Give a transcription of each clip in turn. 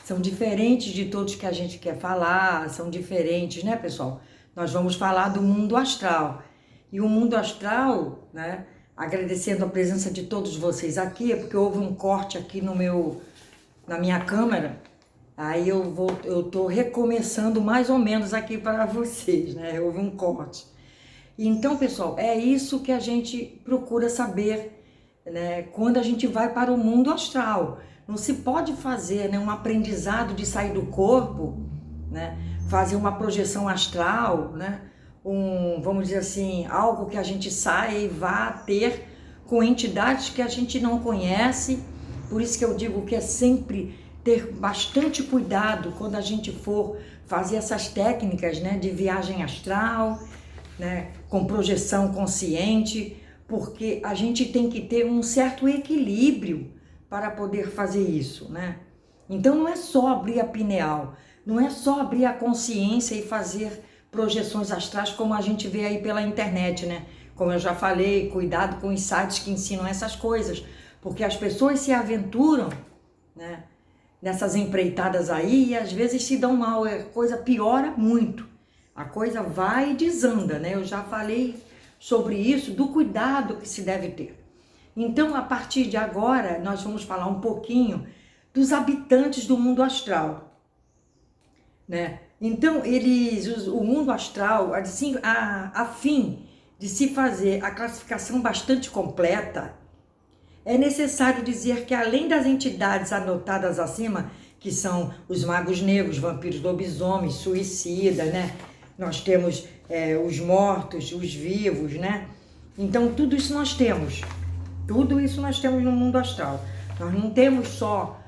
são diferentes de todos que a gente quer falar, são diferentes, né, pessoal? Nós vamos falar do mundo astral. E o mundo astral, né, agradecendo a presença de todos vocês aqui, é porque houve um corte aqui na minha câmera, aí eu tô recomeçando mais ou menos aqui para vocês, né? Houve um corte. Então, pessoal, é isso que a gente procura saber, né, quando a gente vai para o mundo astral. Não se pode fazer, né, um aprendizado de sair do corpo, né, fazer uma projeção astral, né, vamos dizer assim, algo que a gente saia e vá ter com entidades que a gente não conhece. Por isso que eu digo que é sempre ter bastante cuidado quando a gente for fazer essas técnicas, né, de viagem astral, né, com projeção consciente, porque a gente tem que ter um certo equilíbrio para poder fazer isso, né? Então não é só abrir a pineal, não é só abrir a consciência e fazer projeções astrais como a gente vê aí pela internet, né? Como eu já falei, cuidado com os sites que ensinam essas coisas, porque as pessoas se aventuram, né, nessas empreitadas aí e às vezes se dão mal, a coisa piora muito, a coisa vai e desanda, né? Eu já falei sobre isso, do cuidado que se deve ter. Então, a partir de agora, nós vamos falar um pouquinho dos habitantes do mundo astral, né? Então, o mundo astral, assim, a fim de se fazer a classificação bastante completa, é necessário dizer que, além das entidades anotadas acima, que são os magos negros, vampiros, lobisomens, suicidas, né? Nós temos os mortos, os vivos, né? Então, tudo isso nós temos. Tudo isso nós temos no mundo astral. Nós não temos só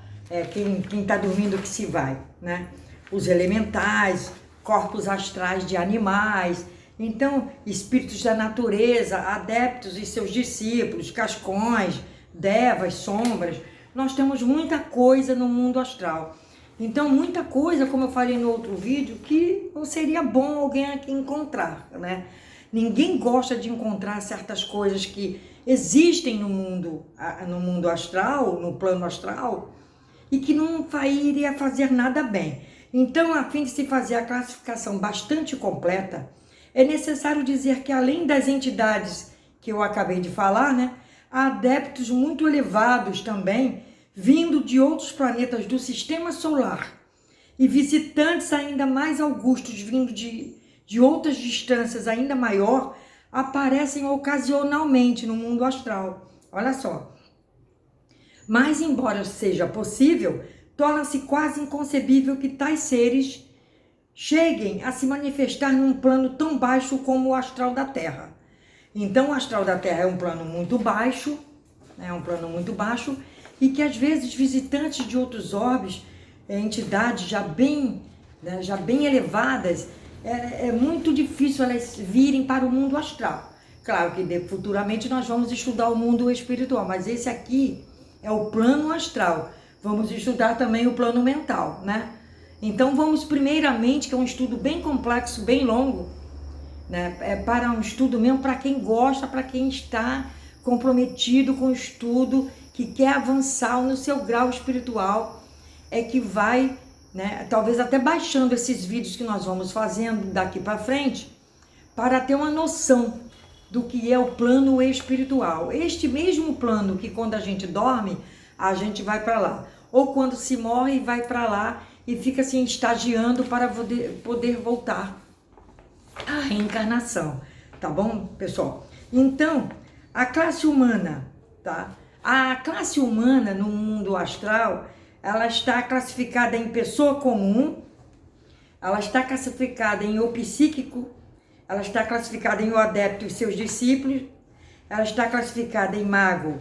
quem está dormindo que se vai, né? Os elementais, corpos astrais de animais, então espíritos da natureza, adeptos e seus discípulos, cascões, devas, sombras. Nós temos muita coisa no mundo astral. Então, muita coisa, como eu falei no outro vídeo, que não seria bom alguém aqui encontrar, né? Ninguém gosta de encontrar certas coisas que existem no mundo astral, no plano astral, e que não iria fazer nada bem. Então, a fim de se fazer a classificação bastante completa, é necessário dizer que, além das entidades que eu acabei de falar, né, há adeptos muito elevados também, vindo de outros planetas do sistema solar, e visitantes ainda mais augustos, vindo de outras distâncias ainda maior, aparecem ocasionalmente no mundo astral. Olha só. Mas, embora seja possível, torna-se quase inconcebível que tais seres cheguem a se manifestar num plano tão baixo como o astral da Terra. Então, o astral da Terra é um plano muito baixo, né, e que às vezes visitantes de outros orbes, entidades já bem elevadas, é muito difícil elas virem para o mundo astral. Claro que futuramente nós vamos estudar o mundo espiritual, mas esse aqui é o plano astral. Vamos estudar também o plano mental, né? Então vamos primeiramente, que é um estudo bem complexo, bem longo, né? É para um estudo mesmo para quem gosta, para quem está comprometido com o estudo, que quer avançar no seu grau espiritual, é que vai, né, talvez até baixando esses vídeos que nós vamos fazendo daqui para frente, para ter uma noção do que é o plano espiritual. Este mesmo plano que quando a gente dorme, a gente vai para lá. Ou quando se morre, vai para lá e fica assim estagiando para poder voltar à reencarnação. Tá bom, pessoal? Então, a classe humana, tá? A classe humana no mundo astral, ela está classificada em pessoa comum, ela está classificada em o psíquico, ela está classificada em o adepto e seus discípulos, ela está classificada em mago,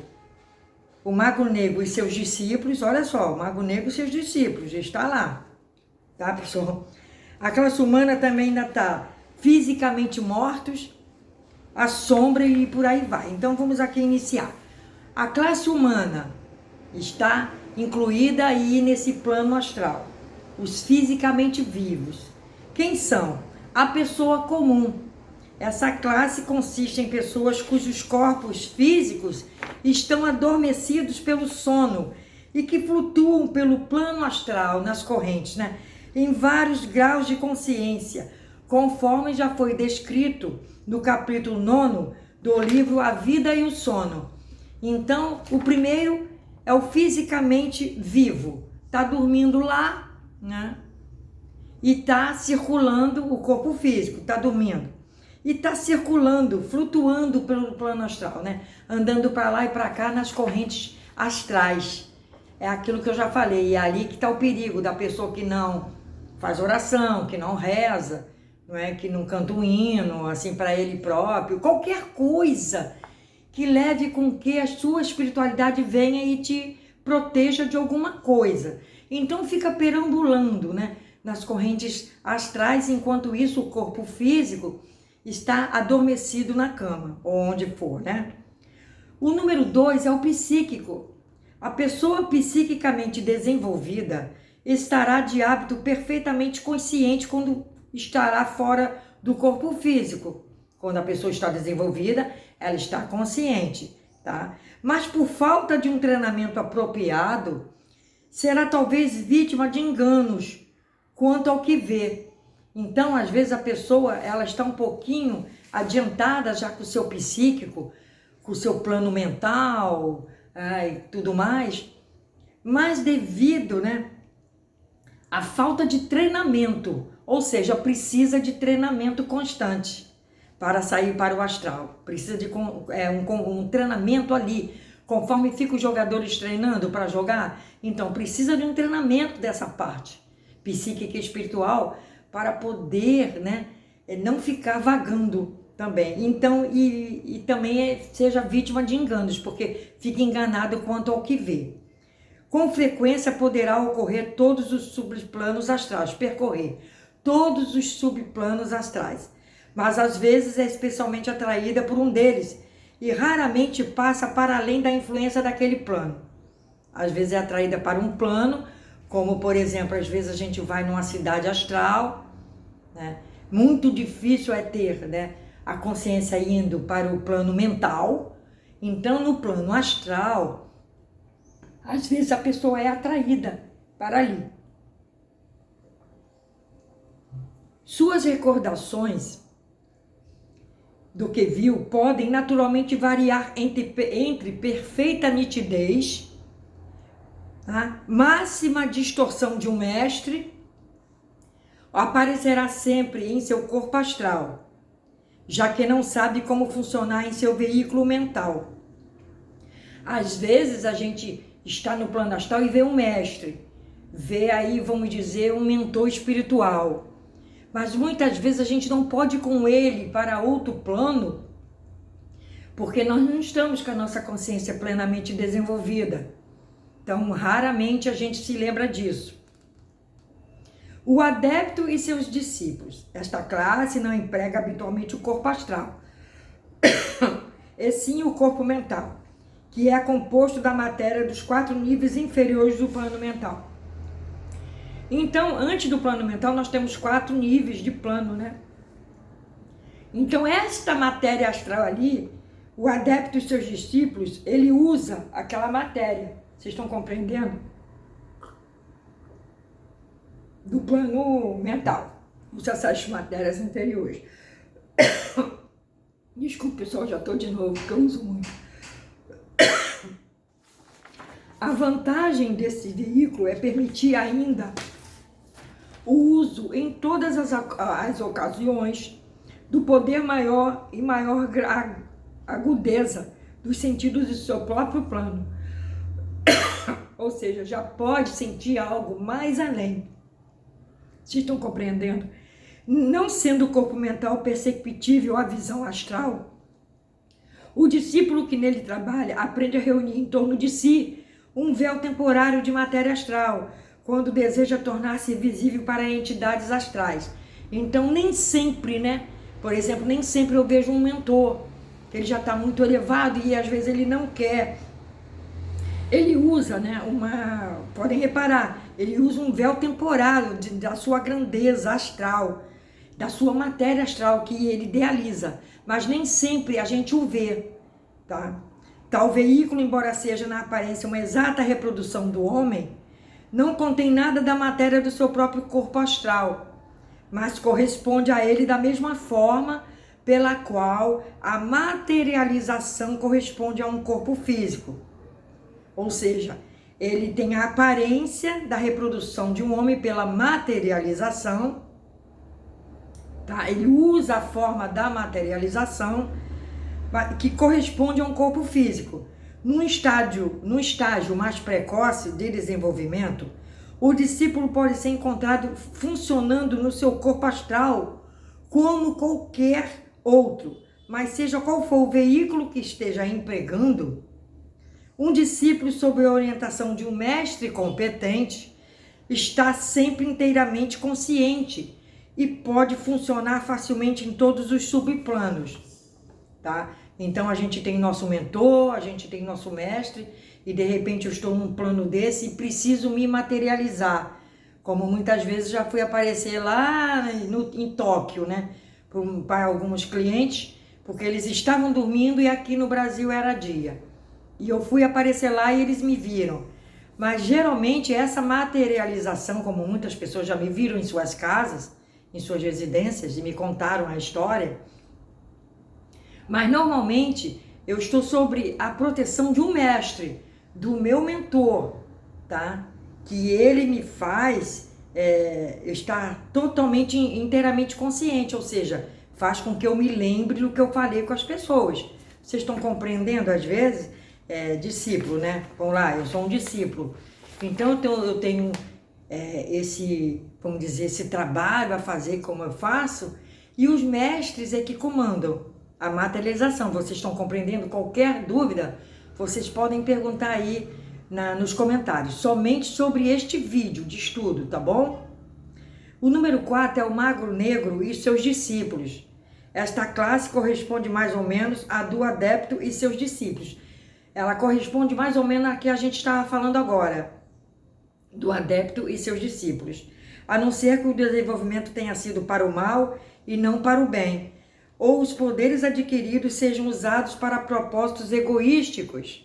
o mago negro e seus discípulos. Olha só, o mago negro e seus discípulos, está lá, tá, pessoal? A classe humana também ainda está fisicamente mortos, a sombra e por aí vai. Então vamos aqui iniciar. A classe humana está incluída aí nesse plano astral. Os fisicamente vivos. Quem são? A pessoa comum. Essa classe consiste em pessoas cujos corpos físicos estão adormecidos pelo sono e que flutuam pelo plano astral nas correntes, né? Em vários graus de consciência, conforme já foi descrito no capítulo 9 do livro A Vida e o Sono. Então, o primeiro é o fisicamente vivo, está dormindo lá, né? E está circulando o corpo físico, está dormindo. E está circulando, flutuando pelo plano astral, né? Andando para lá e para cá nas correntes astrais. É aquilo que eu já falei, é ali que está o perigo da pessoa que não faz oração, que não reza, não é? Que não canta um hino, assim, para ele próprio. Qualquer coisa que leve com que a sua espiritualidade venha e te proteja de alguma coisa. Então fica perambulando, né? Nas correntes astrais, enquanto isso o corpo físico está adormecido na cama, ou onde for, né? O número 2 é o psíquico. A pessoa psiquicamente desenvolvida estará de hábito perfeitamente consciente quando estará fora do corpo físico. Quando a pessoa está desenvolvida, ela está consciente, tá? Mas por falta de um treinamento apropriado, será talvez vítima de enganos quanto ao que vê. Então, às vezes a pessoa, ela está um pouquinho adiantada já com o seu psíquico, com o seu plano mental, e tudo mais, mas devido, né, à falta de treinamento, ou seja, precisa de treinamento constante para sair para o astral. Precisa de um treinamento ali, conforme ficam os jogadores treinando para jogar, então precisa de um treinamento dessa parte psíquica e espiritual para poder, né, não ficar vagando também. Então, e também seja vítima de enganos, porque fica enganado quanto ao que vê. Com frequência poderá ocorrer todos os subplanos astrais, percorrer todos os subplanos astrais, mas às vezes é especialmente atraída por um deles e raramente passa para além da influência daquele plano. Às vezes é atraída para um plano, como por exemplo, às vezes a gente vai numa cidade astral, né? Muito difícil é ter, né, a consciência indo para o plano mental. Então, no plano astral, às vezes a pessoa é atraída para ali. Suas recordações do que viu podem naturalmente variar entre perfeita nitidez, tá? Máxima distorção de um mestre, aparecerá sempre em seu corpo astral, já que não sabe como funcionar em seu veículo mental. Às vezes a gente está no plano astral e vê um mestre, vê aí, vamos dizer, um mentor espiritual, mas muitas vezes a gente não pode ir com ele para outro plano, porque nós não estamos com a nossa consciência plenamente desenvolvida. Então, raramente a gente se lembra disso. O adepto e seus discípulos. Esta classe não emprega habitualmente o corpo astral, e sim o corpo mental, que é composto da matéria dos 4 níveis inferiores do plano mental. Então, antes do plano mental, nós temos 4 níveis de plano, né? Então, esta matéria astral ali, o adepto e seus discípulos, ele usa aquela matéria. Vocês estão compreendendo? Do plano mental. Usa essas matérias anteriores. Desculpa, pessoal, já estou de novo, porque eu uso muito. A vantagem desse veículo é permitir ainda o uso em todas as ocasiões do poder maior e maior agudeza dos sentidos do seu próprio plano. Ou seja, já pode sentir algo mais além. Vocês estão compreendendo? Não sendo o corpo mental perceptível à visão astral, o discípulo que nele trabalha aprende a reunir em torno de si um véu temporário de matéria astral, quando deseja tornar-se visível para entidades astrais. Então, nem sempre, né? Por exemplo, nem sempre eu vejo um mentor, que ele já está muito elevado e às vezes ele não quer. Ele usa, né, podem reparar, ele usa um véu temporário da sua grandeza astral, da sua matéria astral que ele idealiza, mas nem sempre a gente o vê, tá? Tal veículo, embora seja na aparência uma exata reprodução do homem, não contém nada da matéria do seu próprio corpo astral, mas corresponde a ele da mesma forma pela qual a materialização corresponde a um corpo físico. Ou seja, ele tem a aparência da reprodução de um homem pela materialização, tá? Ele usa a forma da materialização que corresponde a um corpo físico. No estágio mais precoce de desenvolvimento, o discípulo pode ser encontrado funcionando no seu corpo astral como qualquer outro, mas seja qual for o veículo que esteja empregando, um discípulo sob a orientação de um mestre competente está sempre inteiramente consciente e pode funcionar facilmente em todos os subplanos, tá? Então a gente tem nosso mentor, a gente tem nosso mestre, e de repente eu estou num plano desse e preciso me materializar, como muitas vezes já fui aparecer lá em Tóquio, né, para alguns clientes, porque eles estavam dormindo e aqui no Brasil era dia, e eu fui aparecer lá e eles me viram. Mas geralmente essa materialização, como muitas pessoas já me viram em suas casas, em suas residências, e me contaram a história, mas normalmente eu estou sob a proteção de um mestre, do meu mentor, tá? Que ele me faz estar totalmente, inteiramente consciente, ou seja, faz com que eu me lembre do que eu falei com as pessoas. Vocês estão compreendendo às vezes? Discípulo, né? Vamos lá, eu sou um discípulo. Então eu tenho esse, vamos dizer, esse trabalho a fazer como eu faço, e os mestres é que comandam a materialização. Vocês estão compreendendo? Qualquer dúvida, vocês podem perguntar aí nos comentários, somente sobre este vídeo de estudo, tá bom? O número 4 é o Magro Negro e seus discípulos. Esta classe corresponde mais ou menos à do adepto e seus discípulos. Ela corresponde mais ou menos à que a gente estava falando agora, do adepto e seus discípulos. A não ser que o desenvolvimento tenha sido para o mal e não para o bem, ou os poderes adquiridos sejam usados para propósitos egoísticos,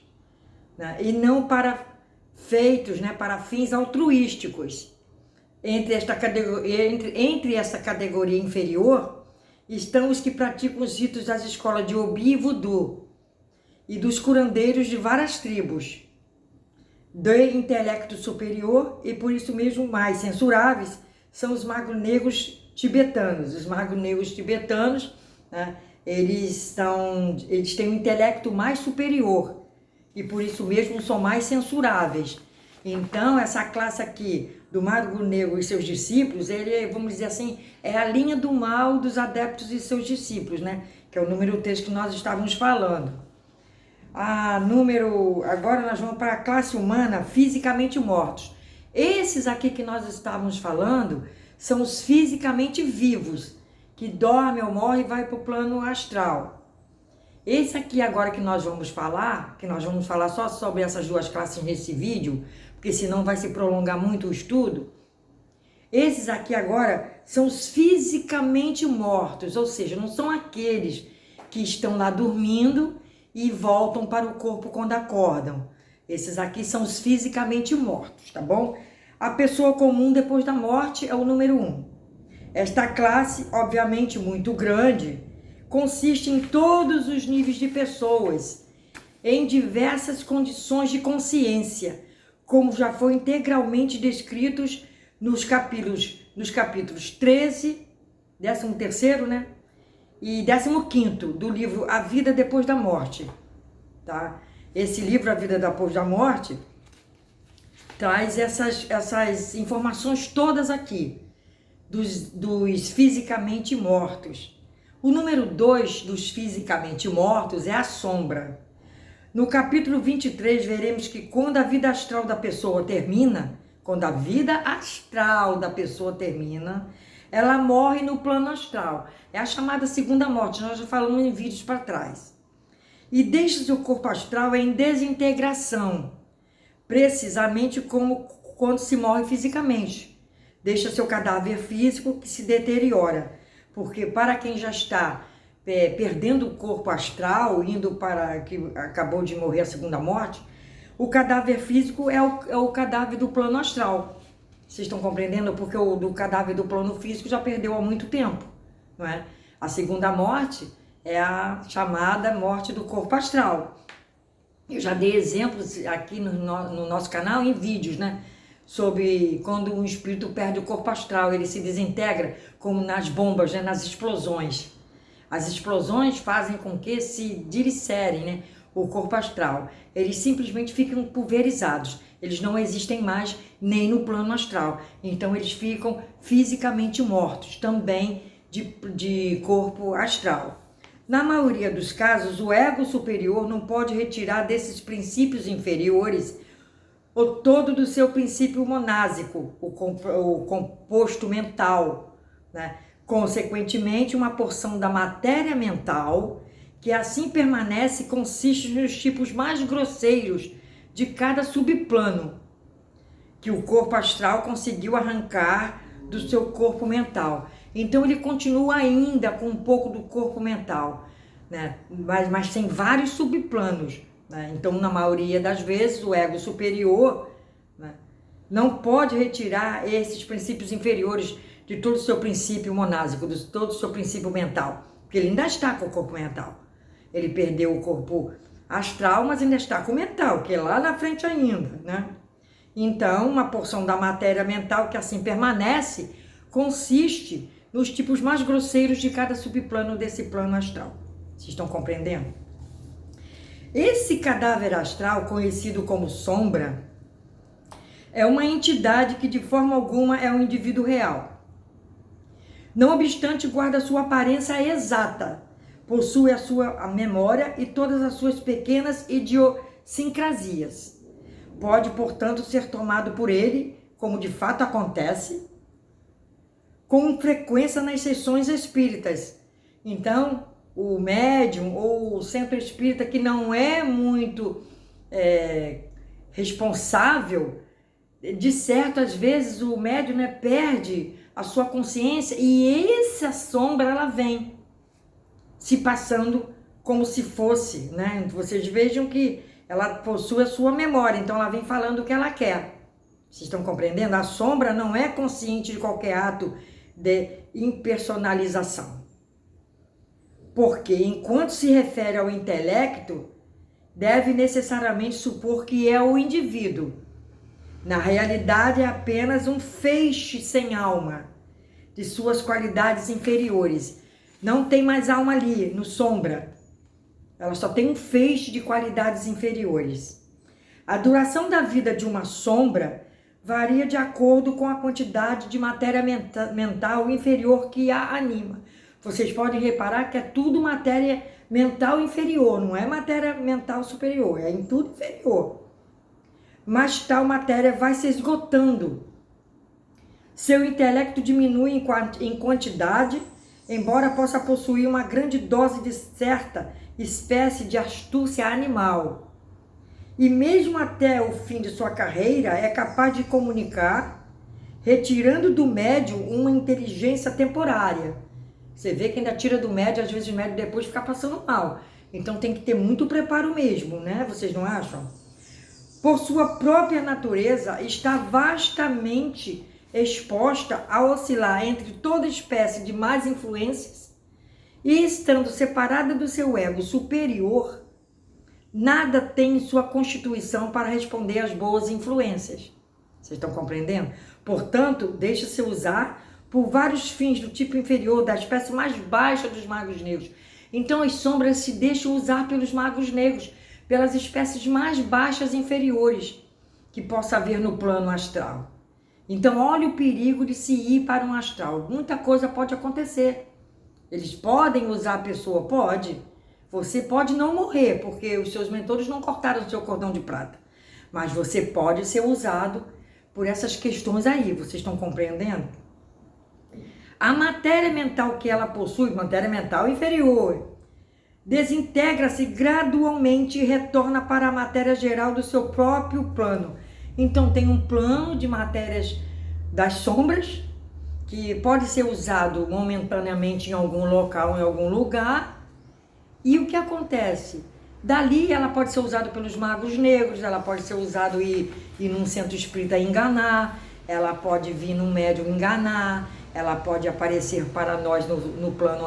né, e não para feitos, né, para fins altruísticos. Entre essa categoria inferior estão os que praticam os ritos das escolas de Obi e Voodoo e dos curandeiros de várias tribos, de intelecto superior, e por isso mesmo mais censuráveis são os magos negros tibetanos. Os magos negros tibetanos, né, eles têm um intelecto mais superior e por isso mesmo são mais censuráveis. Então essa classe aqui do Mago Negro e seus discípulos, ele, vamos dizer assim, é a linha do mal dos adeptos e seus discípulos, né? Que é o número 3 que nós estávamos falando. Agora nós vamos para a classe humana, fisicamente mortos. Esses aqui que nós estávamos falando são os fisicamente vivos, que dorme ou morre e vai para o plano astral. Esse aqui agora que nós vamos falar só sobre essas duas classes nesse vídeo, porque senão vai se prolongar muito o estudo. Esses aqui agora são os fisicamente mortos, ou seja, não são aqueles que estão lá dormindo e voltam para o corpo quando acordam. Esses aqui são os fisicamente mortos, tá bom? A pessoa comum depois da morte é o número 1. Esta classe, obviamente muito grande, consiste em todos os níveis de pessoas, em diversas condições de consciência, como já foi integralmente descritos nos capítulos 13, 13º, né? E 15º do livro A Vida Depois da Morte, tá? Esse livro, A Vida Depois da Morte, traz essas informações todas aqui, dos fisicamente mortos. O número 2 dos fisicamente mortos é a sombra. No capítulo 23, veremos que quando a vida astral da pessoa termina, ela morre no plano astral. É a chamada segunda morte, nós já falamos em vídeos para trás. E deixa seu corpo astral em desintegração, precisamente como quando se morre fisicamente. Deixa seu cadáver físico que se deteriora, porque para quem já está perdendo o corpo astral, indo para que acabou de morrer a segunda morte, o cadáver físico é o cadáver do plano astral. Vocês estão compreendendo? Porque o do cadáver do plano físico já perdeu há muito tempo, não é? A segunda morte é a chamada morte do corpo astral. Eu já dei exemplos aqui no nosso canal em vídeos, né? Sobre quando um espírito perde o corpo astral, ele se desintegra, como nas bombas, né? Nas explosões. As explosões fazem com que se dilacerem, né? O corpo astral. Eles simplesmente ficam pulverizados. Eles não existem mais nem no plano astral. Então eles ficam fisicamente mortos, também de corpo astral. Na maioria dos casos, o ego superior não pode retirar desses princípios inferiores o todo do seu princípio monásico, o composto mental, né? Consequentemente, uma porção da matéria mental, que assim permanece, consiste nos tipos mais grosseiros de cada subplano, que o corpo astral conseguiu arrancar do seu corpo mental. Então ele continua ainda com um pouco do corpo mental, né? Mas tem vários subplanos, né? Então, na maioria das vezes, o ego superior, né, não pode retirar esses princípios inferiores de todo o seu princípio monásico, de todo o seu princípio mental, porque ele ainda está com o corpo mental. Ele perdeu o corpo astral, mas ainda está com o mental, que é lá na frente ainda, né? Então, uma porção da matéria mental que assim permanece consiste nos tipos mais grosseiros de cada subplano desse plano astral. Vocês estão compreendendo? Esse cadáver astral, conhecido como sombra, é uma entidade que de forma alguma é um indivíduo real. Não obstante, guarda sua aparência exata, possui a sua memória e todas as suas pequenas idiosincrasias. Pode, portanto, ser tomado por ele, como de fato acontece, com frequência nas sessões espíritas. Então, o médium ou o centro espírita que não é muito responsável, de certo, às vezes o médium, né, perde a sua consciência e essa sombra, ela vem se passando como se fosse, né? Vocês vejam que ela possui a sua memória, então ela vem falando o que ela quer. Vocês estão compreendendo? A sombra não é consciente de qualquer ato de impersonalização. Porque, enquanto se refere ao intelecto, deve necessariamente supor que é o indivíduo. Na realidade, é apenas um feixe sem alma de suas qualidades inferiores. Não tem mais alma ali, no sombra. Ela só tem um feixe de qualidades inferiores. A duração da vida de uma sombra varia de acordo com a quantidade de matéria mental inferior que a anima. Vocês podem reparar que é tudo matéria mental inferior, não é matéria mental superior, é em tudo inferior. Mas tal matéria vai se esgotando. Seu intelecto diminui em quantidade, embora possa possuir uma grande dose de certa espécie de astúcia animal. E mesmo até o fim de sua carreira é capaz de comunicar, retirando do médium uma inteligência temporária. Você vê que ainda tira do médium, às vezes o médium depois fica passando mal. Então tem que ter muito preparo mesmo, né? Vocês não acham? Por sua própria natureza, está vastamente exposta a oscilar entre toda espécie de más influências e, estando separada do seu ego superior, nada tem em sua constituição para responder às boas influências. Vocês estão compreendendo? Portanto, deixa-se usar por vários fins do tipo inferior, da espécie mais baixa dos magos negros. Então as sombras se deixam usar pelos magos negros, pelas espécies mais baixas e inferiores que possa haver no plano astral. Então olha o perigo de se ir para um astral. Muita coisa pode acontecer. Eles podem usar a pessoa? Pode. Você pode não morrer, porque os seus mentores não cortaram o seu cordão de prata. Mas você pode ser usado por essas questões aí. Vocês estão compreendendo? A matéria mental que ela possui, matéria mental inferior, desintegra-se gradualmente e retorna para a matéria geral do seu próprio plano. Então tem um plano de matérias das sombras que pode ser usado momentaneamente em algum local, em algum lugar. E o que acontece? Dali ela pode ser usada pelos magos negros, ela pode ser usada e ir num centro espírita enganar, ela pode vir num médium enganar, ela pode aparecer para nós no plano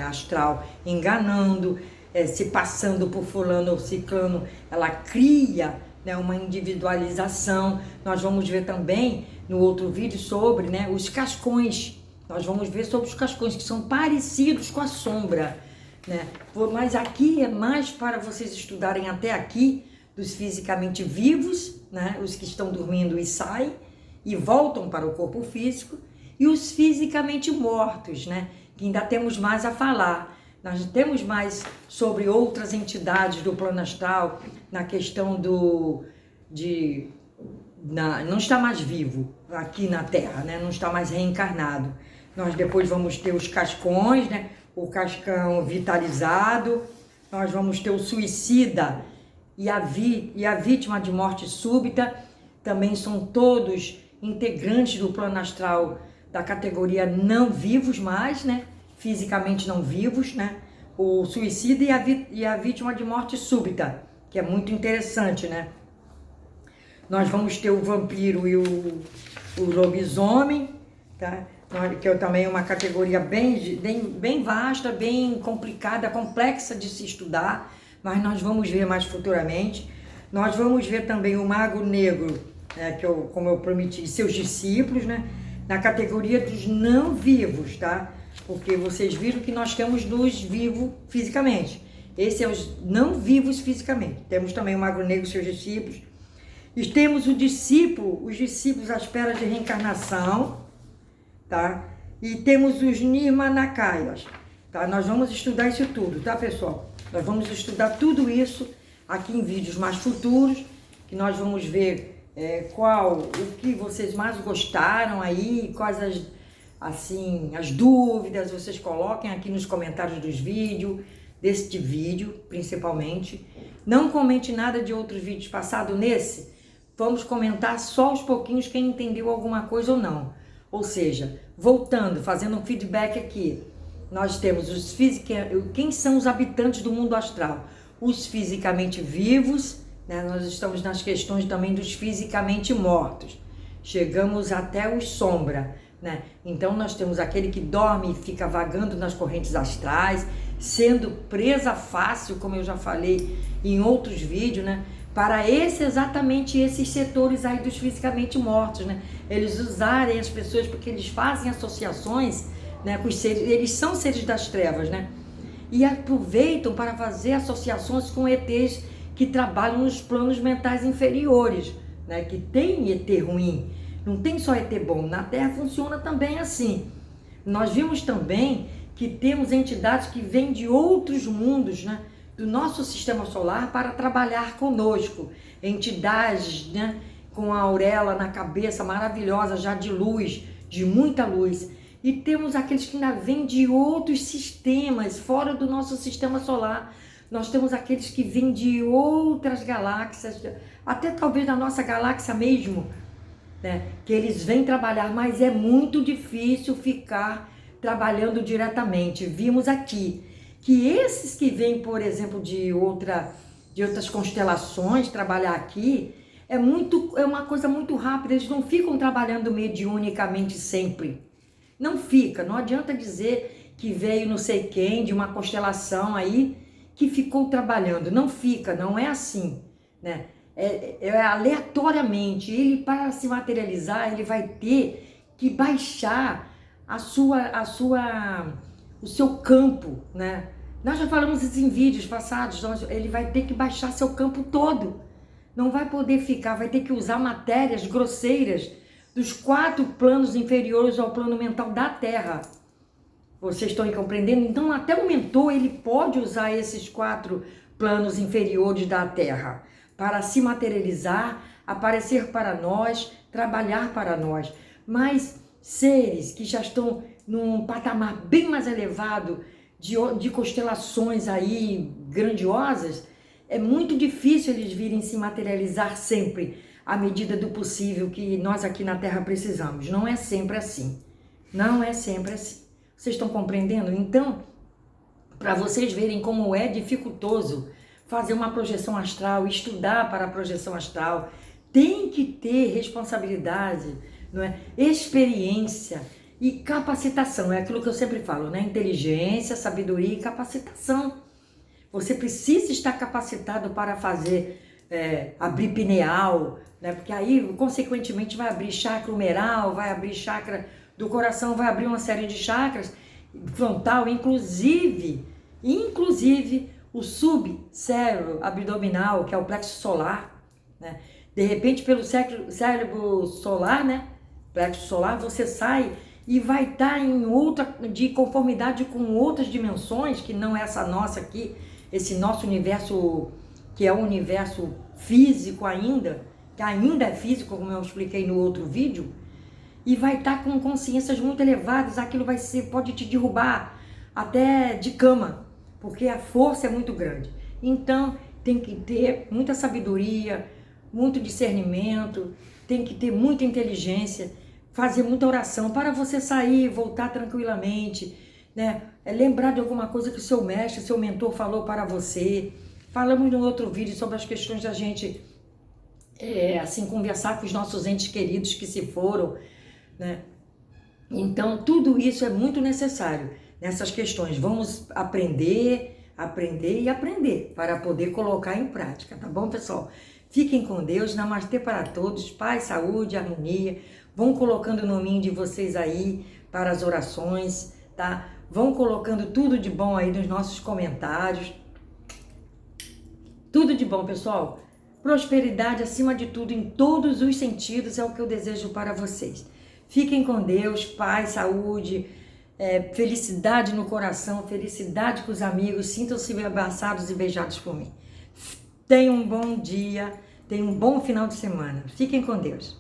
astral enganando, se passando por fulano ou ciclano, ela cria, né, uma individualização. Nós vamos ver também no outro vídeo sobre, né, os cascões. Nós vamos ver sobre os cascões, que são parecidos com a sombra, né? Mas aqui é mais para vocês estudarem até aqui dos fisicamente vivos, né, os que estão dormindo e saem e voltam para o corpo físico, e os fisicamente mortos, né, que ainda temos mais a falar. Nós temos mais sobre outras entidades do plano astral, na questão não está mais vivo aqui na Terra, né, não está mais reencarnado. Nós depois vamos ter os cascões, né, o cascão vitalizado, nós vamos ter o suicida e a vítima de morte súbita, também são todos integrantes do plano astral da categoria não vivos mais, né? Fisicamente não vivos, né? O suicida e a vítima de morte súbita, que é muito interessante, né? Nós vamos ter o vampiro e o lobisomem, tá? Que é também uma categoria bem vasta, bem complicada, complexa de se estudar, mas nós vamos ver mais futuramente. Nós vamos ver também o mago negro, né, como eu prometi, seus discípulos, né, na categoria dos não vivos, tá? Porque vocês viram que nós temos dos vivos fisicamente. Esse é os não vivos fisicamente. Temos também o mago negro e seus discípulos. E temos os discípulos à espera de reencarnação, tá? E temos os Nirmanakayas, tá? Nós vamos estudar isso tudo, tá, pessoal? Nós vamos estudar tudo isso aqui em vídeos mais futuros, que nós vamos ver o que vocês mais gostaram aí, quais as dúvidas, vocês coloquem aqui nos comentários dos vídeos, deste vídeo, principalmente. Não comente nada de outros vídeos passados nesse, vamos comentar só aos pouquinhos quem entendeu alguma coisa ou não. Ou seja, voltando, fazendo um feedback aqui, nós temos quem são os habitantes do mundo astral? Os fisicamente vivos, né? Nós estamos nas questões também dos fisicamente mortos. Chegamos até os sombra, né? Então nós temos aquele que dorme e fica vagando nas correntes astrais, sendo presa fácil, como eu já falei em outros vídeos, né? Para exatamente esses setores aí dos fisicamente mortos, né? Eles usarem as pessoas porque eles fazem associações, né, com os seres, eles são seres das trevas, né? E aproveitam para fazer associações com ETs que trabalham nos planos mentais inferiores, né? Que tem ET ruim, não tem só ET bom. Na Terra funciona também assim. Nós vimos também que temos entidades que vêm de outros mundos, né, do nosso sistema solar para trabalhar conosco. Entidades, né, com a auréola na cabeça maravilhosa, já de luz, de muita luz. E temos aqueles que ainda vêm de outros sistemas, fora do nosso sistema solar. Nós temos aqueles que vêm de outras galáxias, até talvez da nossa galáxia mesmo, né, que eles vêm trabalhar, mas é muito difícil ficar trabalhando diretamente. Vimos aqui que esses que vêm, por exemplo, de outras constelações trabalhar aqui, é uma coisa muito rápida, eles não ficam trabalhando mediunicamente sempre. Não fica, não adianta dizer que veio não sei quem, de uma constelação aí, que ficou trabalhando. Não fica, não é assim, né? É aleatoriamente. Ele, para se materializar, ele vai ter que baixar o seu campo, né? Nós já falamos isso em vídeos passados, ele vai ter que baixar seu campo todo. Não vai poder ficar, vai ter que usar matérias grosseiras dos 4 planos inferiores ao plano mental da Terra. Vocês estão compreendendo? Então, até o mentor, ele pode usar esses 4 planos inferiores da Terra para se materializar, aparecer para nós, trabalhar para nós. Mas seres que já estão num patamar bem mais elevado de constelações aí grandiosas, é muito difícil eles virem se materializar sempre à medida do possível que nós aqui na Terra precisamos. Não é sempre assim. Não é sempre assim. Vocês estão compreendendo? Então, para vocês verem como é dificultoso fazer uma projeção astral, estudar para a projeção astral, tem que ter responsabilidade, não é? Experiência e capacitação. É aquilo que eu sempre falo, né? Inteligência, sabedoria e capacitação. Você precisa estar capacitado para fazer, abrir pineal, né? Porque aí, consequentemente, vai abrir chakra humeral, vai abrir chakra do coração, vai abrir uma série de chakras, frontal, inclusive o subcérebro abdominal, que é o plexo solar, né? De repente, pelo cérebro solar, né? Plexo solar, você sai e vai estar de conformidade com outras dimensões, que não é essa nossa aqui, esse nosso universo, que é o universo físico ainda, que ainda é físico, como eu expliquei no outro vídeo, e vai estar com consciências muito elevadas. Aquilo pode te derrubar até de cama, porque a força é muito grande. Então, tem que ter muita sabedoria, muito discernimento, tem que ter muita inteligência, fazer muita oração para você sair e voltar tranquilamente, né? Lembrar de alguma coisa que o seu mestre, seu mentor falou para você. Falamos no outro vídeo sobre as questões da gente, assim, conversar com os nossos entes queridos que se foram, né? Então, tudo isso é muito necessário nessas questões. Vamos aprender e aprender para poder colocar em prática, tá bom, pessoal? Fiquem com Deus, namastê para todos, paz, saúde, harmonia. Vão colocando o nominho de vocês aí para as orações, tá? Vão colocando tudo de bom aí nos nossos comentários. Tudo de bom, pessoal. Prosperidade acima de tudo, em todos os sentidos, é o que eu desejo para vocês. Fiquem com Deus, paz, saúde, felicidade no coração, felicidade com os amigos, sintam-se abraçados e beijados por mim. Tenham um bom dia, tenham um bom final de semana. Fiquem com Deus.